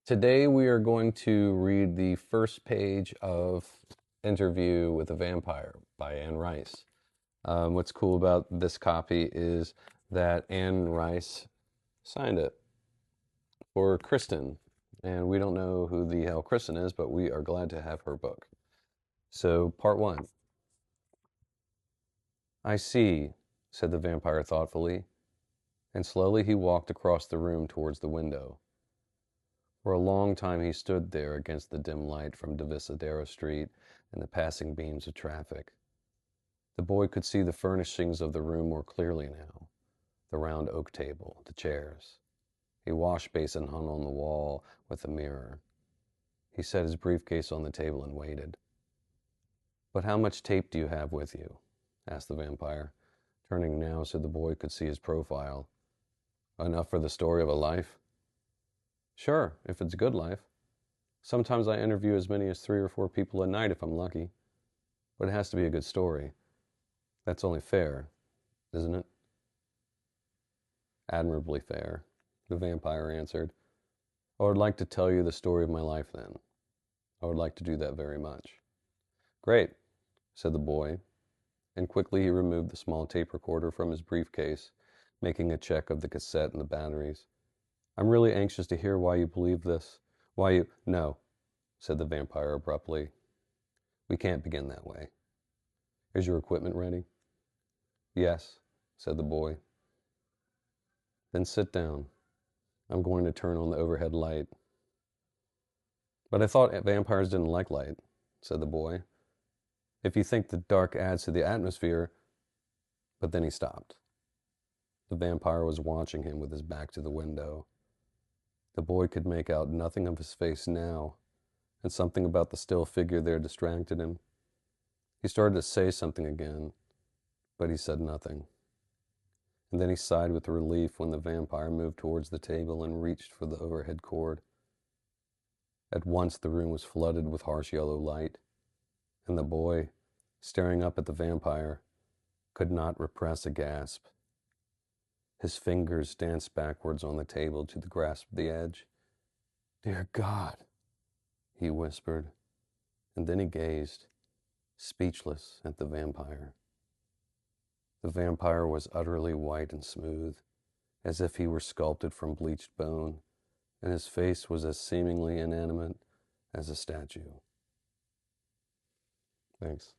Today we are going to read the first page of Interview with a Vampire by Anne Rice. What's cool about this copy is that Anne Rice signed it for Kristen, and we don't know who the hell Kristen is, but we are glad to have her book. So, part one. I see, said the vampire thoughtfully, and slowly he walked across the room towards the window. For a long time he stood there against the dim light from Divisadero Street and the passing beams of traffic. The boy could see the furnishings of the room more clearly now, the round oak table, the chairs. A wash basin hung on the wall with a mirror. He set his briefcase on the table and waited. "But how much tape do you have with you?" asked the vampire, turning now so the boy could see his profile. "Enough for the story of a life?" "Sure, if it's a good life. Sometimes I interview as many as 3 or 4 people a night if I'm lucky. But it has to be a good story. That's only fair, isn't it?" "Admirably fair," the vampire answered. "I would like to tell you the story of my life then. I would like to do that very much." "Great," said the boy, and quickly he removed the small tape recorder from his briefcase, making a check of the cassette and the batteries. "I'm really anxious to hear why you believe this. Why you—" "No," said the vampire abruptly. "We can't begin that way. Is your equipment ready?" "Yes," said the boy. "Then sit down. I'm going to turn on the overhead light." "But I thought vampires didn't like light," said the boy. "If you think the dark adds to the atmosphere—" But then he stopped. The vampire was watching him with his back to the window. The boy could make out nothing of his face now, and something about the still figure there distracted him. He started to say something again, but he said nothing. And then he sighed with relief when the vampire moved towards the table and reached for the overhead cord. At once the room was flooded with harsh yellow light, and the boy, staring up at the vampire, could not repress a gasp. His fingers danced backwards on the table to grasp the edge. "Dear God," he whispered, and then he gazed, speechless, at the vampire. The vampire was utterly white and smooth, as if he were sculpted from bleached bone, and his face was as seemingly inanimate as a statue. Thanks.